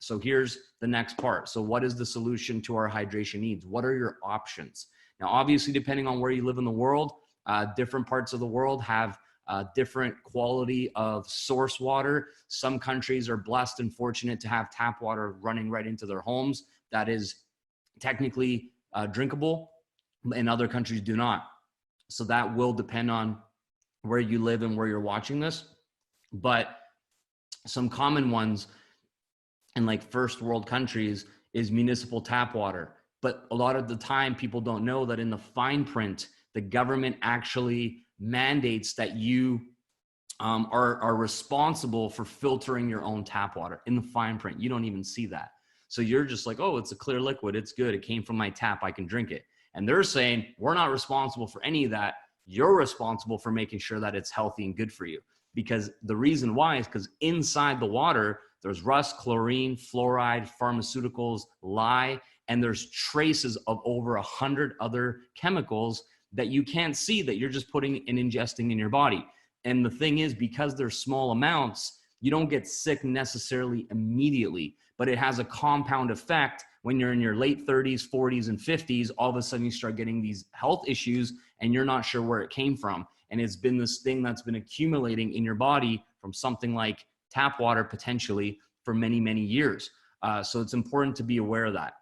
So here's the next part. So what is the solution to our hydration needs? What are your options? Now, obviously, depending on where you live in the world, different parts of the world have different quality of source water. Some countries are blessed and fortunate to have tap water running right into their homes that is technically drinkable, and other countries do not. So that will depend on where you live and where you're watching this. But some common ones in like first world countries is municipal tap water. But a lot of the time people don't know that in the fine print, the government actually mandates that you are responsible for filtering your own tap water. In the fine print, you don't even see that. So you're just like, oh, it's a clear liquid, it's good, it came from my tap, I can drink it. And they're saying, we're not responsible for any of that. You're responsible for making sure that it's healthy and good for you. Because the reason why is because inside the water, there's rust, chlorine, fluoride, pharmaceuticals, lye, and there's traces of over 100 other chemicals that you can't see that you're just putting and ingesting in your body. And the thing is, because they're small amounts, you don't get sick necessarily immediately, but it has a compound effect. When you're in your late 30s, 40s, and 50s, all of a sudden you start getting these health issues and you're not sure where it came from. And it's been this thing that's been accumulating in your body from something like tap water potentially for many, many years. So it's important to be aware of that.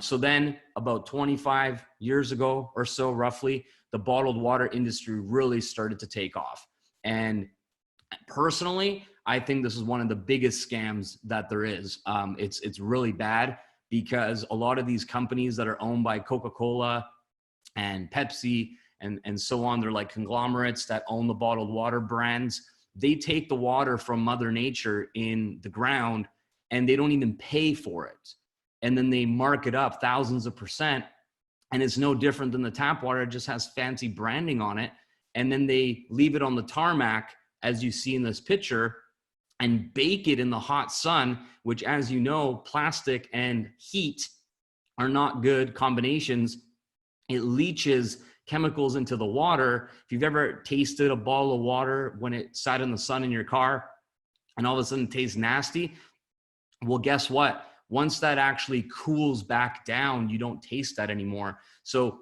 So then about 25 years ago or so, roughly, the bottled water industry really started to take off. And personally, I think this is one of the biggest scams that there is. It's really bad because a lot of these companies that are owned by Coca-Cola and Pepsi and so on, they're like conglomerates that own the bottled water brands. They take the water from Mother Nature in the ground and they don't even pay for it. And then they mark it up thousands of %. And it's no different than the tap water. It just has fancy branding on it. And then they leave it on the tarmac, as you see in this picture, and bake it in the hot sun, which, as you know, plastic and heat are not good combinations. It leaches chemicals into the water. If you've ever tasted a bottle of water when it sat in the sun in your car and all of a sudden it tastes nasty, well, guess what? Once that actually cools back down, you don't taste that anymore. So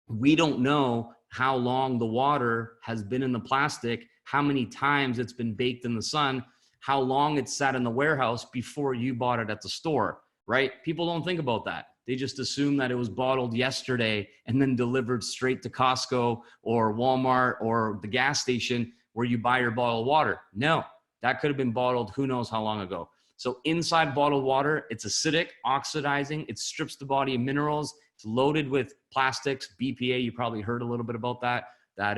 we don't know how long the water has been in the plastic, how many times it's been baked in the sun, how long it's sat in the warehouse before you bought it at the store, right? People don't think about that. They just assume that it was bottled yesterday and then delivered straight to Costco or Walmart or the gas station where you buy your bottled water. No, that could have been bottled who knows how long ago. So inside bottled water, it's acidic, oxidizing, it strips the body of minerals, it's loaded with plastics, BPA, you probably heard a little bit about that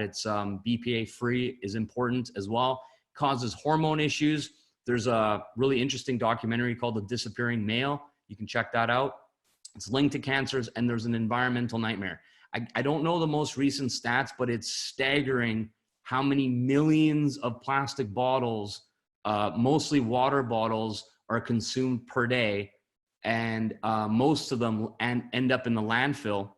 it's BPA free is important as well. Causes hormone issues. There's a really interesting documentary called The Disappearing Male. You can check that out. It's linked to cancers, and there's an environmental nightmare. I don't know the most recent stats, but it's staggering how many millions of plastic bottles, mostly water bottles, are consumed per day. And most of them end up in the landfill.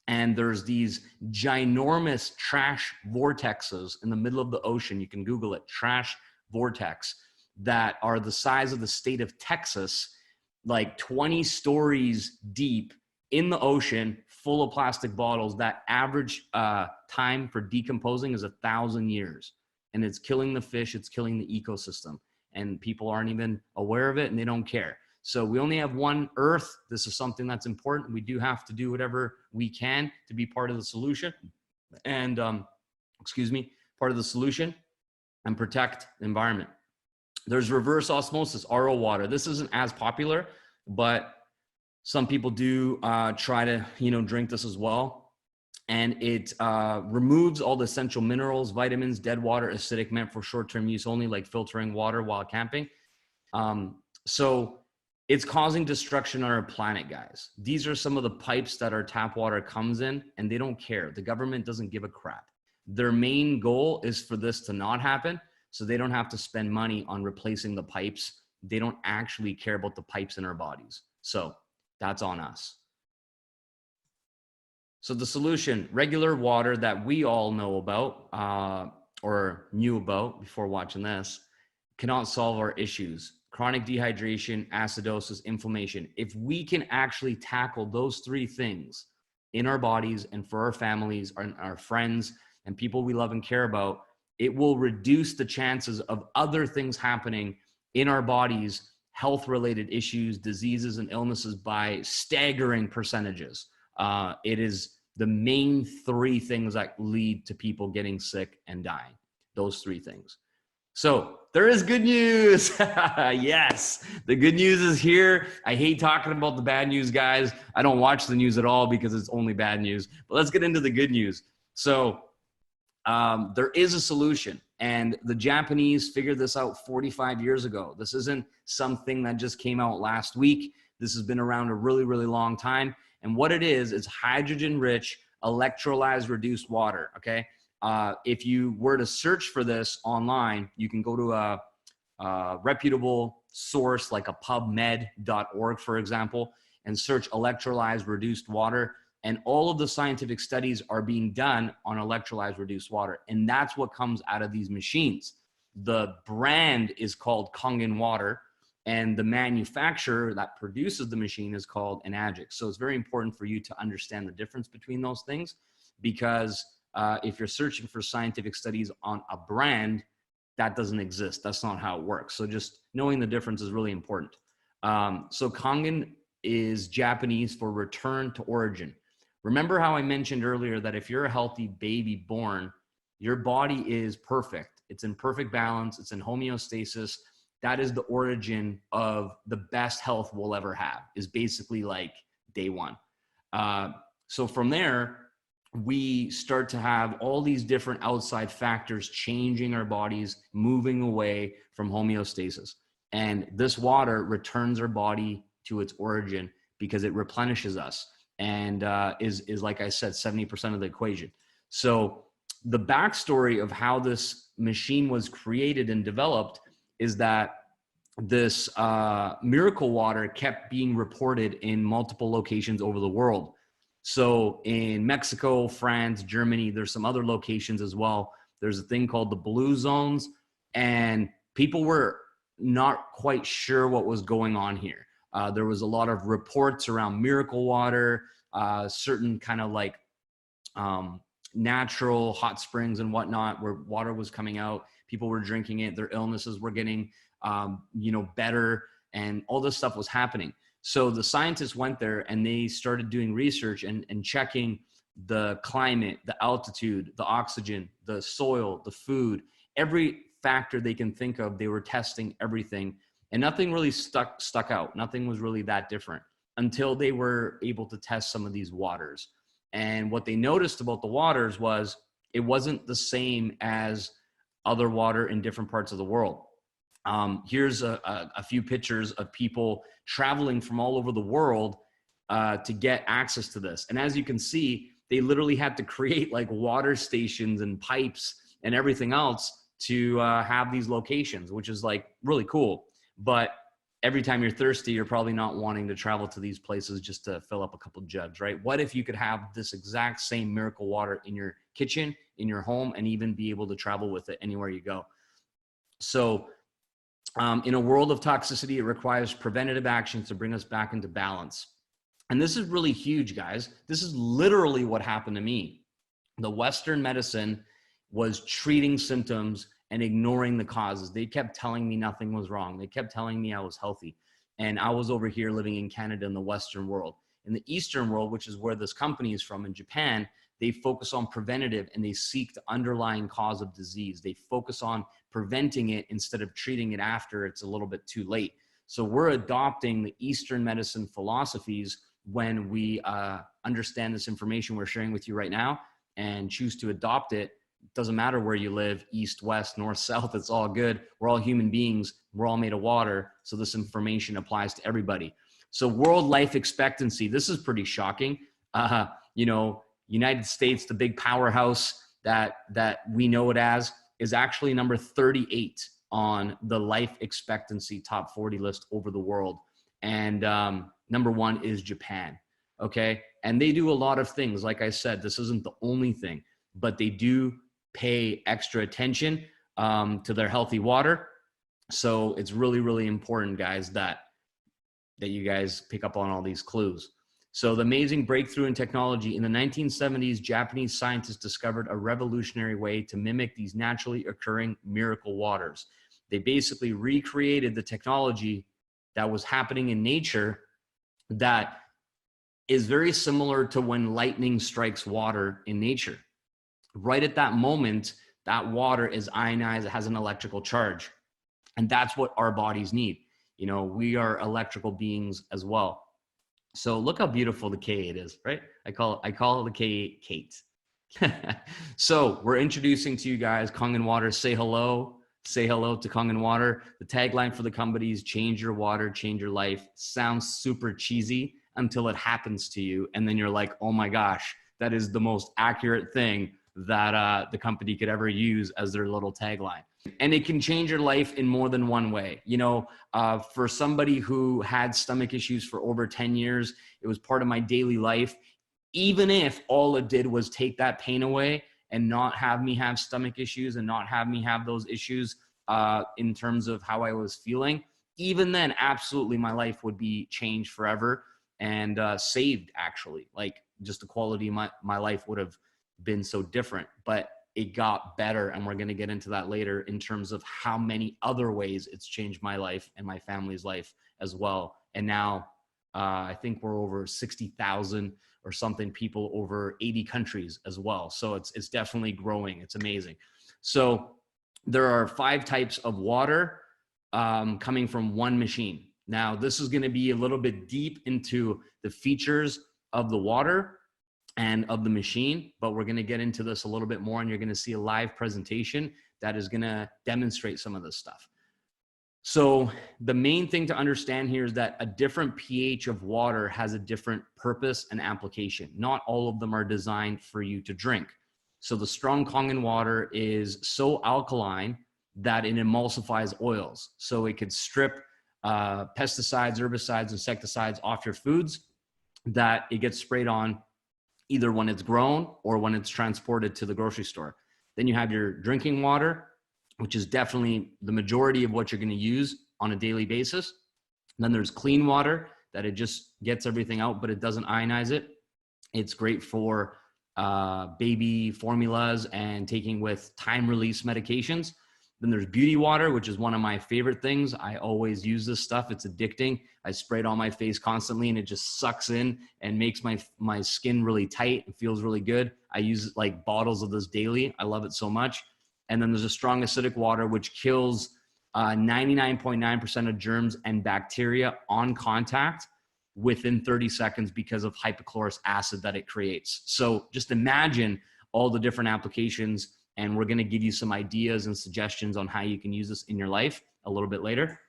And there's these ginormous trash vortexes in the middle of the ocean. You can Google it, trash vortex, that are the size of the state of Texas, like 20 stories deep in the ocean, full of plastic bottles. That average time for decomposing is 1,000 years. And it's killing the fish, it's killing the ecosystem. And people aren't even aware of it and they don't care. So we only have one Earth. This is something that's important. We do have to do whatever we can to be part of the solution and, part of the solution and protect the environment. There's reverse osmosis, RO water. This isn't as popular, but some people do try to, drink this as well. And it removes all the essential minerals, vitamins, dead water, acidic, meant for short-term use only, like filtering water while camping. So it's causing destruction on our planet, guys. These are some of the pipes that our tap water comes in, and they don't care. The government doesn't give a crap. Their main goal is for this to not happen, so they don't have to spend money on replacing the pipes. They don't actually care about the pipes in our bodies. So that's on us. So the solution, regular water that we all know about or knew about before watching this, cannot solve our issues. chronic dehydration, acidosis, inflammation. If we can actually tackle those three things in our bodies and for our families, our friends, and people we love and care about, it will reduce the chances of other things happening in our bodies, health-related issues, diseases, and illnesses by staggering percentages. It is the main three things that lead to people getting sick and dying. Those three things. So there is good news. Yes, the good news is here. I hate talking about the bad news, guys. I don't watch the news at all because it's only bad news. But let's get into the good news. So there is a solution, and the Japanese figured this out 45 years ago. This isn't something that just came out last week. This has been around a really, really long time. And what it is hydrogen-rich, electrolyzed, reduced water, okay? If you were to search for this online, you can go to a reputable source like a PubMed.org, for example, and search electrolyzed reduced water. And all of the scientific studies are being done on electrolyzed reduced water. And that's what comes out of these machines. The brand is called Kangen Water, and the manufacturer that produces the machine is called Enagic. So it's very important for you to understand the difference between those things, because if you're searching for scientific studies on a brand, that doesn't exist. That's not how it works. So just knowing the difference is really important. So Kangen is Japanese for return to origin. Remember how I mentioned earlier that if you're a healthy baby born, your body is perfect. It's in perfect balance. It's in homeostasis. That is the origin of the best health we'll ever have, is basically like day one. So from there, we start to have all these different outside factors changing our bodies, moving away from homeostasis. And this water returns our body to its origin because it replenishes us and is like I said, 70% of the equation. So the backstory of how this machine was created and developed is that this miracle water kept being reported in multiple locations over the world. So in Mexico, France, Germany, there's some other locations as well. There's a thing called the blue zones, and people were not quite sure what was going on here. There was a lot of reports around miracle water, certain kind of like natural hot springs and whatnot, where water was coming out. People were drinking it. Their illnesses were getting, better, and all this stuff was happening. So the scientists went there and they started doing research and checking the climate, the altitude, the oxygen, the soil, the food, every factor they can think of. They were testing everything, and nothing really stuck out. Nothing was really that different until they were able to test some of these waters. And what they noticed about the waters was it wasn't the same as other water in different parts of the world. Here's a few pictures of people traveling from all over the world to get access to this. And as you can see, they literally had to create like water stations and pipes and everything else to have these locations, which is like really cool. But every time you're thirsty, you're probably not wanting to travel to these places just to fill up a couple jugs, right? What if you could have this exact same miracle water in your kitchen, in your home, and even be able to travel with it anywhere you go? So in a world of toxicity, it requires preventative actions to bring us back into balance. And this is really huge, guys. This is literally what happened to me. The Western medicine was treating symptoms and ignoring the causes. They kept telling me nothing was wrong. They kept telling me I was healthy. And I was over here living in Canada in the Western world. In the Eastern world, which is where this company is from, in Japan, they focus on preventative and they seek the underlying cause of disease. They focus on preventing it instead of treating it after it's a little bit too late. So we're adopting the Eastern medicine philosophies when we understand this information we're sharing with you right now and choose to adopt it. Doesn't matter where you live, east, west, north, south, it's all good. We're all human beings. We're all made of water. So this information applies to everybody. So world life expectancy, this is pretty shocking. United States, the big powerhouse that we know it as, is actually number 38 on the life expectancy top 40 list over the world. And number one is Japan, okay? And they do a lot of things. Like I said, this isn't the only thing, but they do pay extra attention to their healthy water. So it's really, really important, guys, that you guys pick up on all these clues. So the amazing breakthrough in technology in the 1970s, Japanese scientists discovered a revolutionary way to mimic these naturally occurring miracle waters. They basically recreated the technology that was happening in nature that is very similar to when lightning strikes water in nature. Right at that moment, that water is ionized, it has an electrical charge. And that's what our bodies need. We are electrical beings as well. So look how beautiful the K it is, right? I call the K Kate. So we're introducing to you guys Kangen Water. Say hello to Kangen Water. The tagline for the company is change your water, change your life. Sounds super cheesy until it happens to you. And then you're like, oh my gosh, that is the most accurate thing that the company could ever use as their little tagline. And it can change your life in more than one way. For somebody who had stomach issues for over 10 years, it was part of my daily life. Even if all it did was take that pain away and not have me have stomach issues and not have me have those issues in terms of how I was feeling, even then, absolutely, my life would be changed forever and saved, actually. Like, just the quality of my life would have been so different. But it got better, and we're going to get into that later in terms of how many other ways it's changed my life and my family's life as well. And now I think we're over 60,000 or something people over 80 countries as well. So it's definitely growing. It's amazing. So there are 5 types of water coming from one machine. Now, this is going to be a little bit deep into the features of the water and of the machine, but we're going to get into this a little bit more, and you're going to see a live presentation that is going to demonstrate some of this stuff. So the main thing to understand here is that a different pH of water has a different purpose and application. Not all of them are designed for you to drink. So the strong Kangen water is so alkaline that it emulsifies oils. So it could strip pesticides, herbicides, insecticides off your foods that it gets sprayed on either when it's grown or when it's transported to the grocery store. Then you have your drinking water, which is definitely the majority of what you're going to use on a daily basis. And then there's clean water that it just gets everything out, but it doesn't ionize it. It's great for baby formulas and taking with time release medications. Then there's beauty water, which is one of my favorite things. I always use this stuff. It's addicting. I spray it on my face constantly, and it just sucks in and makes my skin really tight and feels really good. I use like bottles of this daily. I love it so much. And then there's a strong acidic water, which kills 99.9% of germs and bacteria on contact within 30 seconds because of hypochlorous acid that it creates. So just imagine all the different applications, and we're going to give you some ideas and suggestions on how you can use this in your life a little bit later.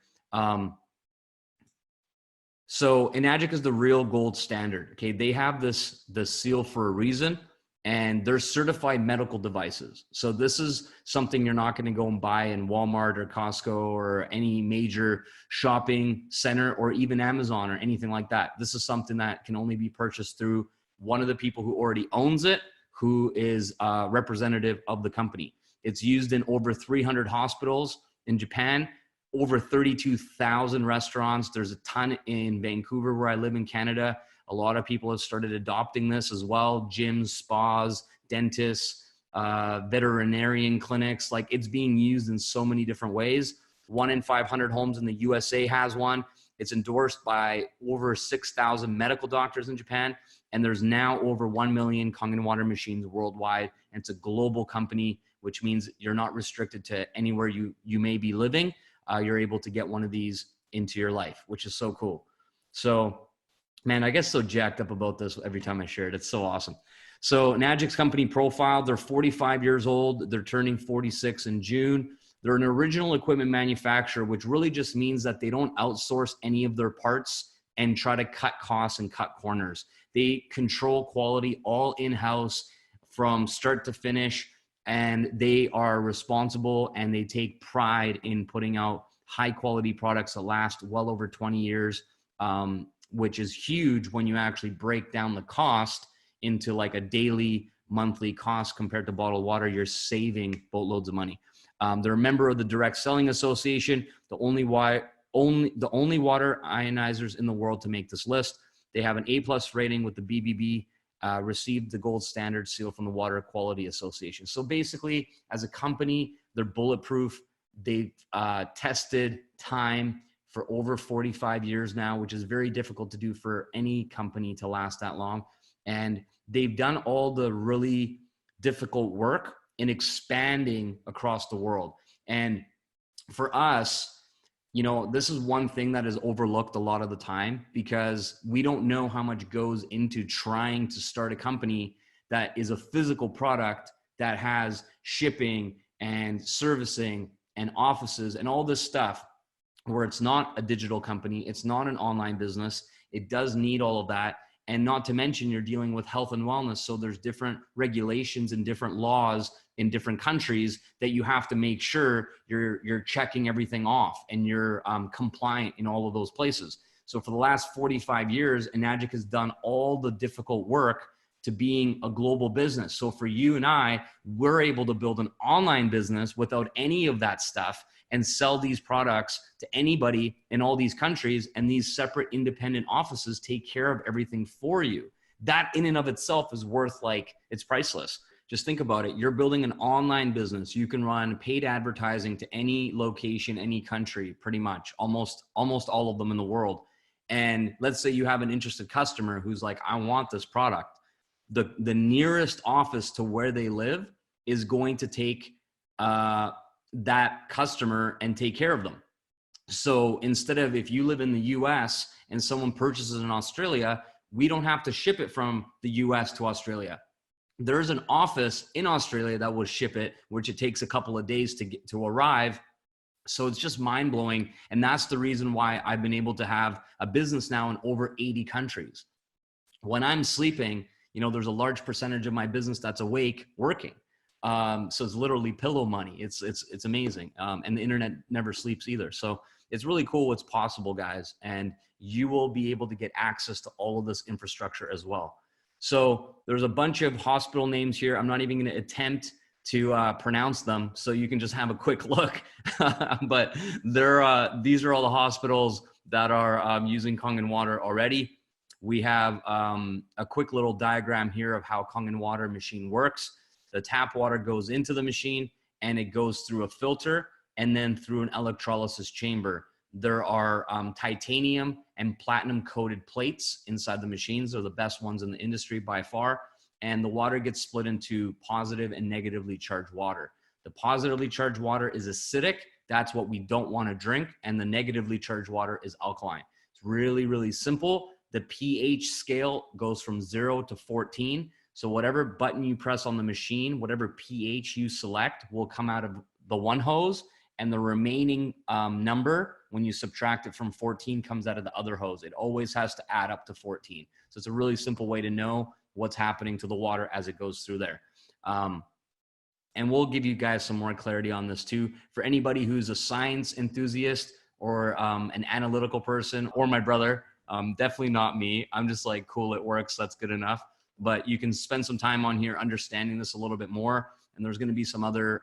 So Enagic is the real gold standard. Okay, they have this seal for a reason, and they're certified medical devices. So this is something you're not going to go and buy in Walmart or Costco or any major shopping center or even Amazon or anything like that. This is something that can only be purchased through one of the people who already owns it, who is a representative of the company. It's used in over 300 hospitals in Japan, over 32,000 restaurants. There's a ton in Vancouver, where I live in Canada. A lot of people have started adopting this as well. Gyms, spas, dentists, veterinarian clinics. Like, it's being used in so many different ways. 1 in 500 homes in the USA has one. It's endorsed by over 6,000 medical doctors in Japan. And there's now over 1 million Kangen water machines worldwide. And it's a global company, which means you're not restricted to anywhere you may be living. You're able to get one of these into your life, which is so cool. So, man, I get so jacked up about this every time I share it. It's so awesome. So Enagic's company profile, they're 45 years old. They're turning 46 in June. They're an original equipment manufacturer, which really just means that they don't outsource any of their parts and try to cut costs and cut corners. They control quality all in-house from start to finish, and they are responsible, and they take pride in putting out high quality products that last well over 20 years, which is huge when you actually break down the cost into like a daily, monthly cost compared to bottled water. You're saving boatloads of money. They're a member of the Direct Selling Association, the only water ionizers in the world to make this list. They have an A+ rating with the BBB, received the gold standard seal from the Water Quality Association. So basically, as a company, they're bulletproof. They've tested time for over 45 years now, which is very difficult to do for any company to last that long. And they've done all the really difficult work in expanding across the world. And for us, you know, this is one thing that is overlooked a lot of the time, because we don't know how much goes into trying to start a company that is a physical product that has shipping and servicing and offices and all this stuff, where it's not a digital company, it's not an online business. It does need all of that. And not to mention, you're dealing with health and wellness. So there's different regulations and different laws in different countries that you have to make sure you're checking everything off and you're compliant in all of those places. So for the last 45 years, Enagic has done all the difficult work to being a global business. So for you and I, we're able to build an online business without any of that stuff and sell these products to anybody in all these countries, and these separate independent offices take care of everything for you. That in and of itself is worth, like, it's priceless. Just think about it. You're building an online business. You can run paid advertising to any location, any country, pretty much, almost all of them in the world. And let's say you have an interested customer who's like, I want this product. The nearest office to where they live is going to take that customer and take care of them. So instead of, if you live in the US and someone purchases in Australia, we don't have to ship it from the US to Australia. There's an office in Australia that will ship it, which it takes a couple of days to arrive. So it's just mind blowing. And that's the reason why I've been able to have a business now in over 80 countries. When I'm sleeping, you know, there's a large percentage of my business that's awake working. So it's literally pillow money. It's amazing. And the internet never sleeps either. So it's really cool what's possible, guys. And you will be able to get access to all of this infrastructure as well. So there's a bunch of hospital names here. I'm not even going to attempt to pronounce them, so you can just have a quick look. But these are all the hospitals that are using Kangen water already. We have a quick little diagram here of how Kangen water machine works. The tap water goes into the machine and it goes through a filter and then through an electrolysis chamber. There are titanium and platinum coated plates inside the machines. They're the best ones in the industry by far. And the water gets split into positive and negatively charged water. The positively charged water is acidic. That's what we don't want to drink. And the negatively charged water is alkaline. It's really, really simple. The pH scale goes from 0 to 14. So whatever button you press on the machine, whatever pH you select will come out of the one hose, and the remaining number, when you subtract it from 14, comes out of the other hose. It always has to add up to 14. So it's a really simple way to know what's happening to the water as it goes through there. And we'll give you guys some more clarity on this too. For anybody who's a science enthusiast or an analytical person, or my brother, definitely not me. I'm just like, cool, it works, that's good enough. But you can spend some time on here understanding this a little bit more. And there's gonna be some other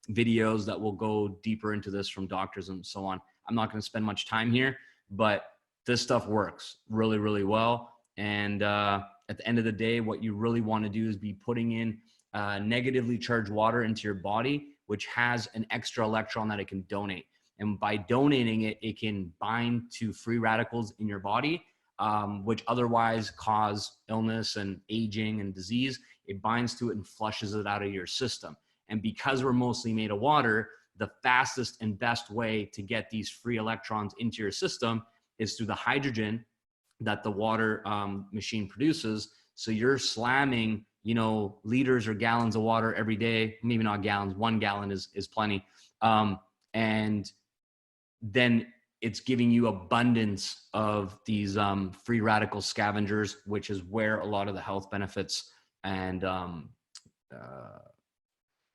videos that will go deeper into this from doctors and so on. I'm not gonna spend much time here, but this stuff works really, really well. And at the end of the day, what you really wanna do is be putting in negatively charged water into your body, which has an extra electron that it can donate. And by donating it, it can bind to free radicals in your body, which otherwise cause illness and aging and disease. It binds to it and flushes it out of your system. And because we're mostly made of water, the fastest and best way to get these free electrons into your system is through the hydrogen that the water machine produces. So you're slamming, you know, liters or gallons of water every day, maybe not gallons, 1 gallon is plenty. And then it's giving you abundance of these free radical scavengers, which is where a lot of the health benefits and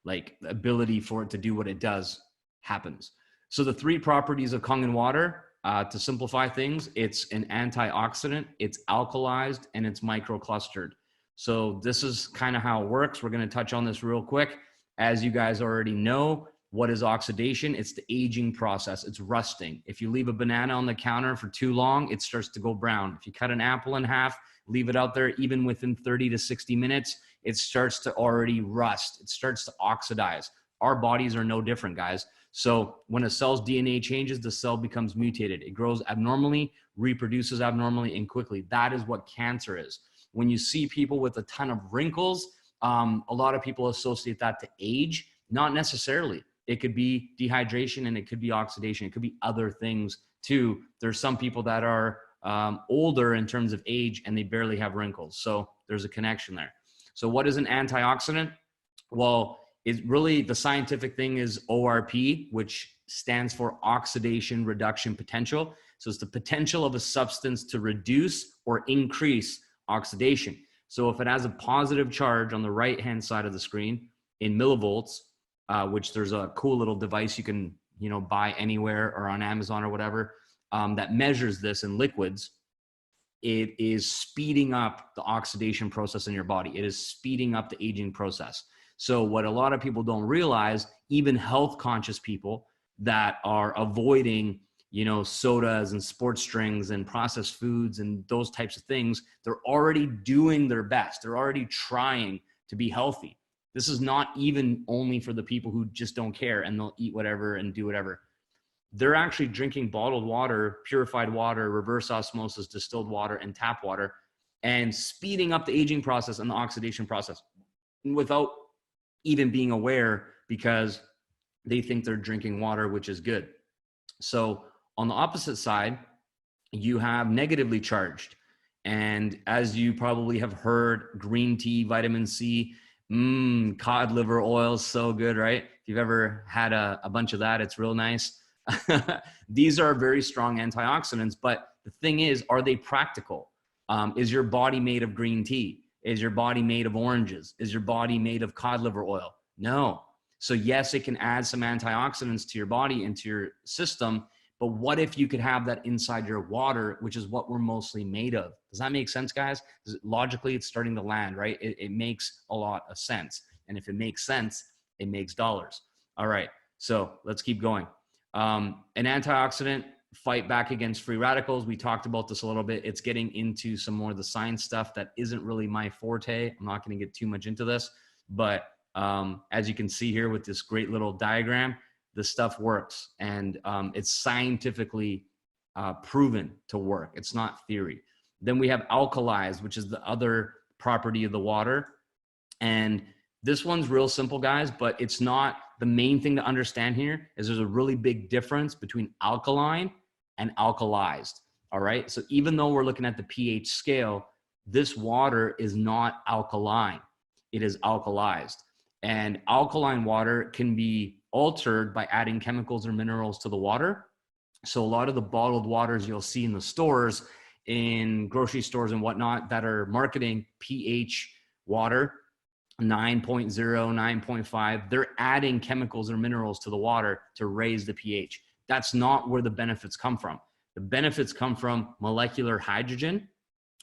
like the ability for it to do what it does happens. So the 3 properties of Kangen water, to simplify things, it's an antioxidant, it's alkalized, and it's microclustered. So this is kind of how it works. We're going to touch on this real quick. As you guys already know, what is oxidation? It's the aging process. It's rusting. If you leave a banana on the counter for too long, it starts to go brown. If you cut an apple in half, leave it out there, even within 30 to 60 minutes, it starts to already rust. It starts to oxidize. Our bodies are no different, guys. So when a cell's DNA changes, the cell becomes mutated. It grows abnormally, reproduces abnormally and quickly. That is what cancer is. When you see people with a ton of wrinkles, a lot of people associate that to age. Not necessarily. It could be dehydration and it could be oxidation. It could be other things too. There's some people that are older in terms of age and they barely have wrinkles. So there's a connection there. So what is an antioxidant? Well, it's really, the scientific thing is ORP, which stands for oxidation reduction potential. So it's the potential of a substance to reduce or increase oxidation. So if it has a positive charge on the right-hand side of the screen in millivolts, which there's a cool little device you can, buy anywhere or on Amazon or whatever, that measures this in liquids, it is speeding up the oxidation process in your body. It is speeding up the aging process. So what a lot of people don't realize, even health conscious people that are avoiding, sodas and sports drinks and processed foods and those types of things, they're already doing their best. They're already trying to be healthy. This is not even only for the people who just don't care and they'll eat whatever and do whatever. They're actually drinking bottled water, purified water, reverse osmosis, distilled water, and tap water, and speeding up the aging process and the oxidation process without even being aware, because they think they're drinking water, which is good. So on the opposite side, you have negatively charged. And as you probably have heard, green tea, vitamin C, cod liver oil is so good, right? If you've ever had a bunch of that, it's real nice. These are very strong antioxidants, but the thing is, are they practical? Is your body made of green tea? Is your body made of oranges? Is your body made of cod liver oil? No. So yes, it can add some antioxidants to your body and to your system, but what if you could have that inside your water, which is what we're mostly made of? Does that make sense, guys? Logically, it's starting to land, right? It makes a lot of sense. And if it makes sense, it makes dollars. All right, so let's keep going. An antioxidant, fight back against free radicals. We talked about this a little bit. It's getting into some more of the science stuff that isn't really my forte. I'm not going to get too much into this, but as you can see here with this great little diagram, this stuff works, and it's scientifically proven to work. It's not theory. Then we have alkalized, which is the other property of the water. And this one's real simple, guys, but it's not. The main thing to understand here is there's a really big difference between alkaline and alkalized. All right. So even though we're looking at the pH scale, this water is not alkaline. It is alkalized. And alkaline water can be altered by adding chemicals or minerals to the water. So a lot of the bottled waters you'll see in the stores, in grocery stores and whatnot, that are marketing pH water, 9.0, 9.5, they're adding chemicals or minerals to the water to raise the pH. That's not where the benefits come from. The benefits come from molecular hydrogen,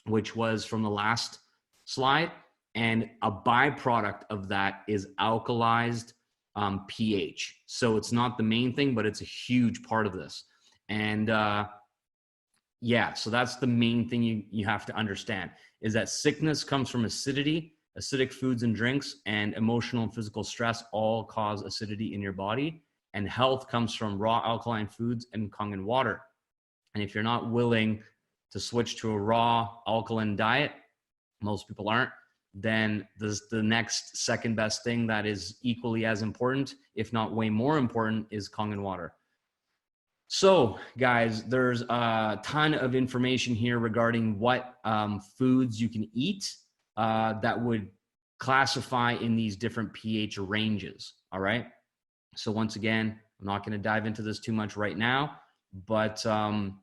which was from the last slide, and a byproduct of that is alkalized pH. So it's not the main thing, but it's a huge part of this. And yeah, so that's the main thing you have to understand, is that sickness comes from acidity. Acidic foods and drinks and emotional and physical stress all cause acidity in your body. And health comes from raw alkaline foods and Kangen water. And if you're not willing to switch to a raw alkaline diet, most people aren't, then the next second best thing that is equally as important, if not way more important, is Kangen water. So guys, there's a ton of information here regarding what foods you can eat that would classify in these different pH ranges. All right. So once again, I'm not going to dive into this too much right now, but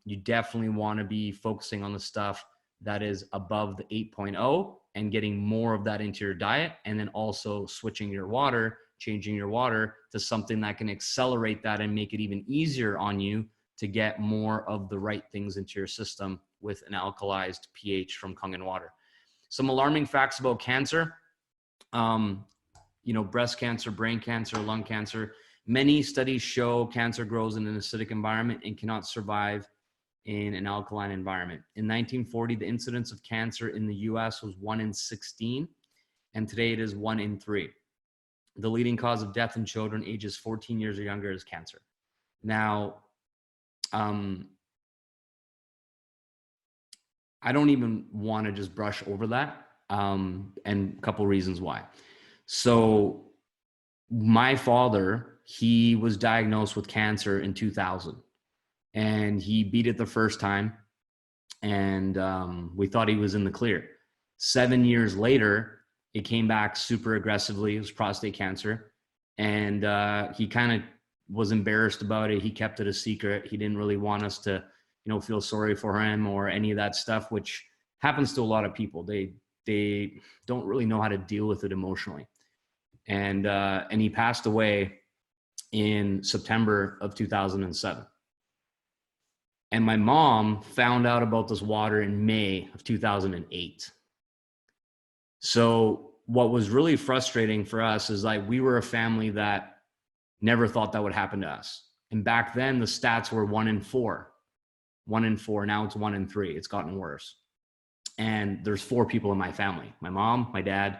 you definitely want to be focusing on the stuff that is above the 8.0 and getting more of that into your diet. And then also switching your water, changing your water to something that can accelerate that and make it even easier on you to get more of the right things into your system with an alkalized pH from Kangen water. Some alarming facts about cancer, breast cancer, brain cancer, lung cancer. Many studies show cancer grows in an acidic environment and cannot survive in an alkaline environment. In 1940, the incidence of cancer in the US was 1 in 16, and today it is 1 in 3. The leading cause of death in children ages 14 years or younger is cancer. Now, I don't even want to just brush over that, and a couple reasons why. So my father, he was diagnosed with cancer in 2000, and he beat it the first time, and we thought he was in the clear. 7 years later, it came back super aggressively. It was prostate cancer, and he kind of was embarrassed about it. He kept it a secret. He didn't really want us to, feel sorry for him or any of that stuff, which happens to a lot of people. They don't really know how to deal with it emotionally. And he passed away in September of 2007. And my mom found out about this water in May of 2008. So what was really frustrating for us is like, we were a family that never thought that would happen to us. And back then the stats were 1 in 4. 1 in 4. Now it's 1 in 3. It's gotten worse. And there's 4 people in my family: my mom, my dad,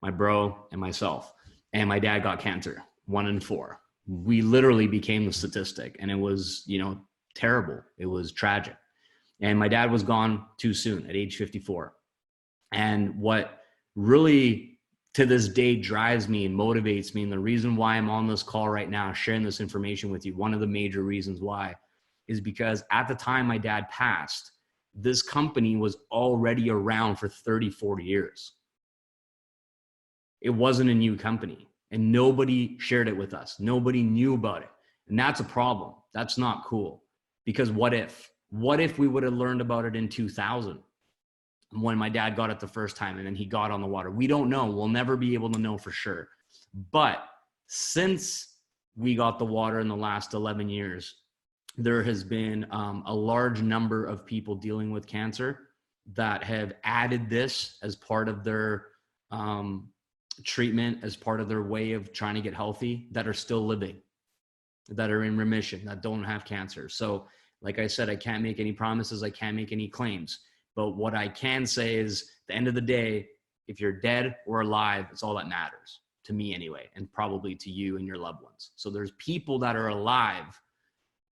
my bro, and myself. And my dad got cancer. 1 in 4. We literally became the statistic, and it was, terrible. It was tragic. And my dad was gone too soon at age 54. And what really to this day drives me and motivates me, and the reason why I'm on this call right now sharing this information with you, one of the major reasons why, is because at the time my dad passed, this company was already around for 30, 40 years. It wasn't a new company, and nobody shared it with us. Nobody knew about it. And that's a problem. That's not cool. Because what if we would have learned about it in 2000 when my dad got it the first time and then he got on the water? We don't know. We'll never be able to know for sure. But since we got the water in the last 11 years, there has been a large number of people dealing with cancer that have added this as part of their treatment, as part of their way of trying to get healthy, that are still living, that are in remission, that don't have cancer. So like I said, I can't make any promises. I can't make any claims. But what I can say is, at the end of the day, if you're dead or alive, it's all that matters, to me anyway, and probably to you and your loved ones. So there's people that are alive,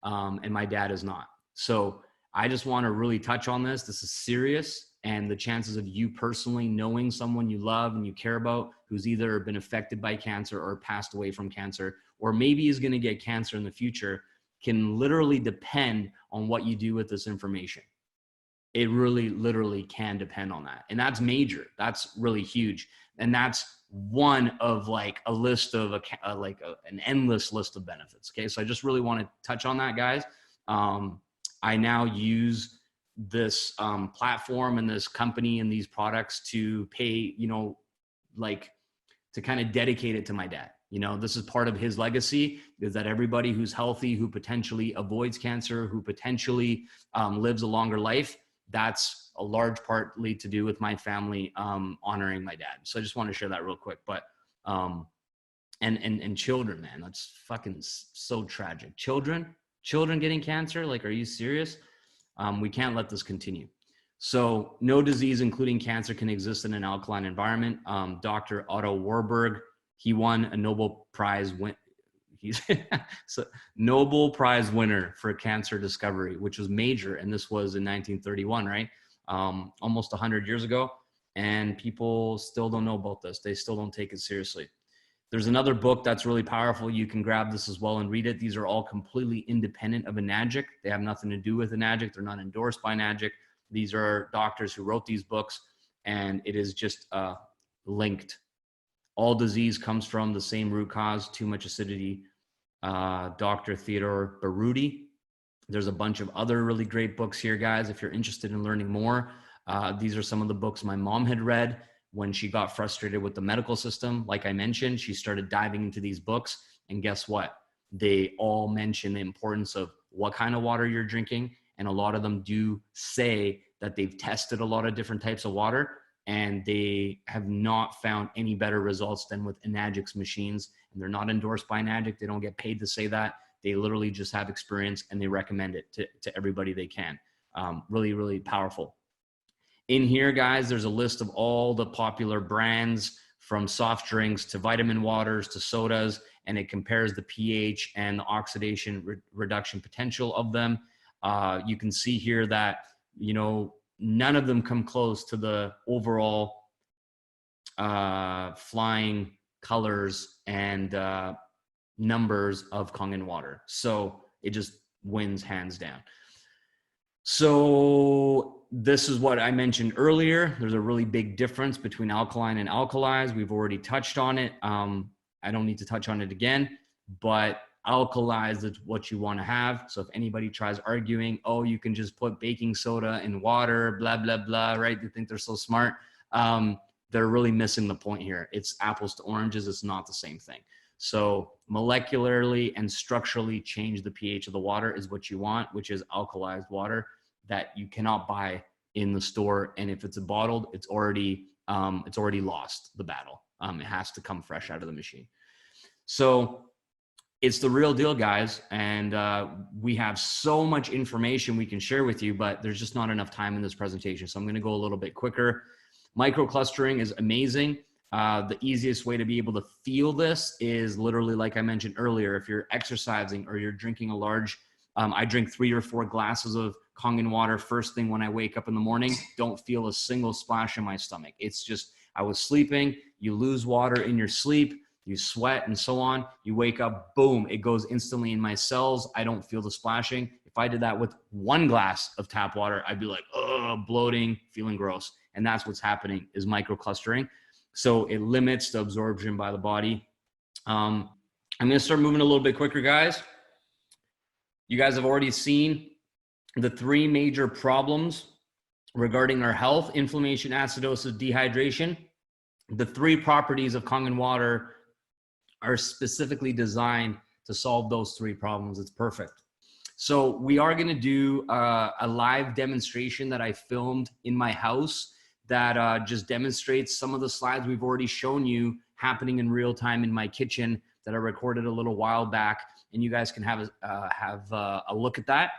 and my dad is not. So I just want to really touch on this. This is serious, and the chances of you personally knowing someone you love and you care about who's either been affected by cancer or passed away from cancer, or maybe is going to get cancer in the future, can literally depend on what you do with this information. It really literally can depend on that. And that's major. That's really huge. And that's one of like a list of an endless list of benefits. Okay. So I just really want to touch on that, guys. I now use this platform and this company and these products to pay, to kind of dedicate it to my dad. This is part of his legacy, is that everybody who's healthy, who potentially avoids cancer, who potentially lives a longer life, that's a large partly to do with my family honoring my dad. So I just want to share that real quick. But and children, man, that's fucking so tragic. Children getting cancer, like, are you serious? We can't let this continue. So no disease, including cancer, can exist in an alkaline environment. Dr. Otto Warburg, he won a Nobel Prize he's so Nobel Prize winner for cancer discovery, which was major. And this was in 1931, right? Almost 100 years ago. And people still don't know about this. They still don't take it seriously. There's another book that's really powerful. You can grab this as well and read it. These are all completely independent of Enagic. They have nothing to do with Enagic. They're not endorsed by Enagic. These are doctors who wrote these books, and it is just linked. All disease comes from the same root cause, too much acidity. Dr. Theodore Baruti. There's a bunch of other really great books here, guys. If you're interested in learning more, these are some of the books my mom had read when she got frustrated with the medical system. Like I mentioned, she started diving into these books, and guess what? They all mention the importance of what kind of water you're drinking. And a lot of them do say that they've tested a lot of different types of water. and they have not found any better results than with Enagix machines. And they're not endorsed by Enagic. They don't get paid to say that. They literally just have experience, and they recommend it to everybody they can. Really, really powerful. In here, guys, there's a list of all the popular brands, from soft drinks to vitamin waters to sodas, and it compares the pH and the oxidation reduction potential of them. You can see here that, you know, none of them come close to the overall flying colors and numbers of Kangen water. So it just wins hands down. So this is what I mentioned earlier. There's a really big difference between alkaline and alkalized. We've already touched on it. I don't need to touch on it again, but alkalized is what you want to have. So if anybody tries arguing, oh, you can just put baking soda in water, blah, blah, blah, right? They think they're so smart. They're really missing the point here. It's apples to oranges. It's not the same thing. So molecularly and structurally change the pH of the water is what you want, which is alkalized water that you cannot buy in the store. And if it's a bottled, it's already lost the battle. It has to come fresh out of the machine. So it's the real deal, guys. And we have so much information we can share with you, but there's just not enough time in this presentation. So I'm going to go a little bit quicker. Microclustering is amazing. The easiest way to be able to feel this is literally, like I mentioned earlier, if you're exercising or you're drinking a large, I drink 3 or 4 glasses of Kangen water first thing when I wake up in the morning, don't feel a single splash in my stomach. It's just, I was sleeping, you lose water in your sleep, you sweat and so on, you wake up, boom, it goes instantly in my cells. I don't feel the splashing. If I did that with 1 glass of tap water, I'd be like, oh, bloating, feeling gross. And that's what's happening, is microclustering. So it limits the absorption by the body. I'm going to start moving a little bit quicker, guys. You guys have already seen the 3 major problems regarding our health: inflammation, acidosis, dehydration. The 3 properties of Kangen water are specifically designed to solve those 3 problems. It's perfect. So we are going to do a live demonstration that I filmed in my house that just demonstrates some of the slides we've already shown you happening in real time in my kitchen that I recorded a little while back. And you guys can have a look at that.